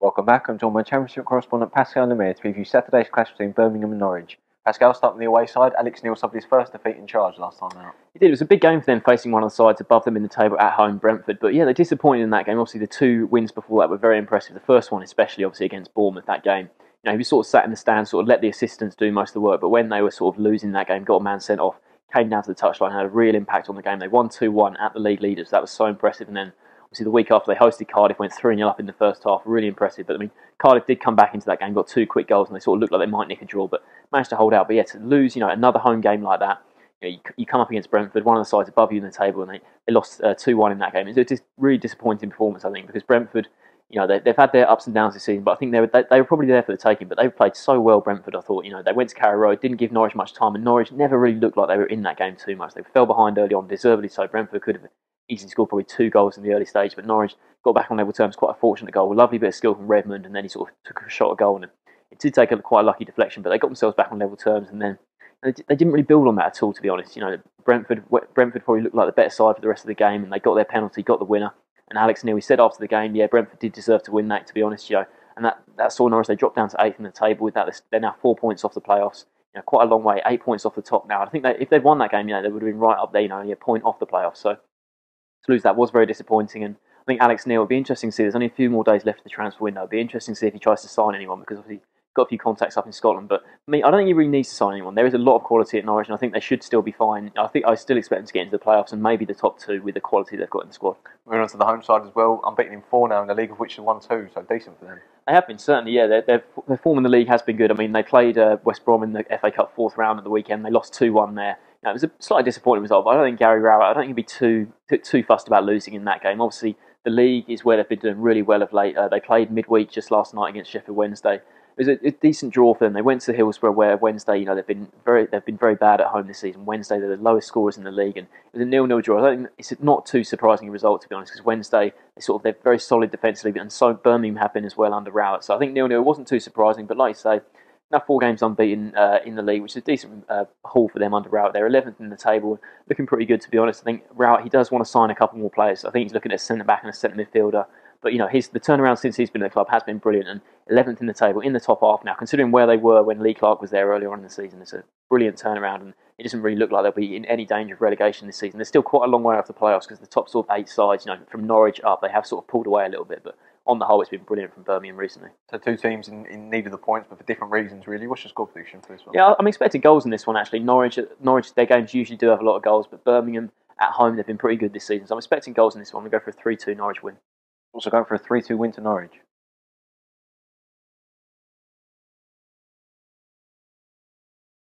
Welcome back. I'm joined by Championship correspondent Pascal Lemire to preview Saturday's clash between Birmingham and Norwich. Pascal, starting on the away side, Alex Neil suffered his first defeat in charge last time out. He did. It was a big game for them, facing one of the sides above them in the table at home, Brentford. But yeah, they disappointed in that game. Obviously, the two wins before that were very impressive. The first one, especially, obviously, against Bournemouth, that game. He was sort of sat in the stands, sort of let the assistants do most of the work. But when they were sort of losing that game, got a man sent off, came down to the touchline, had a real impact on the game. They won 2-1 at the league leaders. That was so impressive. And then, obviously, the week after, they hosted Cardiff, went 3-0 up in the first half. Really impressive. But, Cardiff did come back into that game, got two quick goals, and they sort of looked like they might nick a draw, but managed to hold out. But yeah, to lose, another home game like that, you come up against Brentford, one of the sides above you in the table, and they lost 2-1 in that game. It's a really disappointing performance, I think, because Brentford, they've had their ups and downs this season, but I think they were probably there for the taking. But they've played so well, Brentford. I thought, they went to Carrow Road, didn't give Norwich much time, and Norwich never really looked like they were in that game too much. They fell behind early on, deservedly so. Brentford could have easily scored probably 2 goals in the early stage, but Norwich got back on level terms. Quite a fortunate goal, a lovely bit of skill from Redmond, and then he sort of took a shot at goal, and it did take quite a lucky deflection, but they got themselves back on level terms, and then they didn't really build on that at all, to be honest. Brentford probably looked like the better side for the rest of the game, and they got their penalty, got the winner. And Alex Neil, he said after the game, yeah, Brentford did deserve to win that, to be honest, and that saw Norwich, they dropped down to 8th in the table. With that, they're now 4 points off the playoffs, quite a long way, 8 points off the top now. I think that if they'd won that game, they would have been right up there, only a point off the playoffs. So to lose that was very disappointing, and I think Alex Neil, would be interesting to see. There's only a few more days left of the transfer window. It'd be interesting to see if he tries to sign anyone, because obviously he's got a few contacts up in Scotland. But I don't think he really needs to sign anyone. There is a lot of quality at Norwich, and I think they should still be fine. I still expect them to get into the playoffs and maybe the top 2 with the quality they've got in the squad. Moving on to the home side as well, unbeaten in 4 now in the league, of which they've won 2, so decent for them. They have been, certainly, yeah. Their form in the league has been good. They played West Brom in the FA Cup 4th round at the weekend. They lost 2-1 there. It was a slightly disappointing result, but I don't think Gary Rowett, I don't think he'd be too fussed about losing in that game. Obviously, the league is where they've been doing really well of late. They played midweek just last night against Sheffield Wednesday. It was a decent draw for them. They went to Hillsborough, where Wednesday, they've been very bad at home this season. Wednesday, they're the lowest scorers in the league, and it was a 0-0 draw. I don't think it's not too surprising a result, to be honest, because Wednesday they're very solid defensively, and so Birmingham have been as well under Rowett. So I think 0-0 wasn't too surprising. But like you say, now 4 games unbeaten in the league, which is a decent haul for them under Rowett. They're 11th in the table, looking pretty good, to be honest. I think Rowett, he does want to sign a couple more players. I think he's looking at a centre back and a centre midfielder. But the turnaround since he's been at the club has been brilliant, and 11th in the table, in the top half now. Considering where they were when Lee Clark was there earlier on in the season, it's a brilliant turnaround, and it doesn't really look like they'll be in any danger of relegation this season. They're still quite a long way off the playoffs, because the top sort of 8 sides, from Norwich up, they have sort of pulled away a little bit. But on the whole, it's been brilliant from Birmingham recently. So 2 teams in need of the points, but for different reasons, really. What's your score prediction for this one? Yeah, I'm expecting goals in this one, actually. Norwich, their games usually do have a lot of goals, but Birmingham at home, they've been pretty good this season. So I'm expecting goals in this one. We go for a 3-2 Norwich win. Also going for a 3-2 win to Norwich.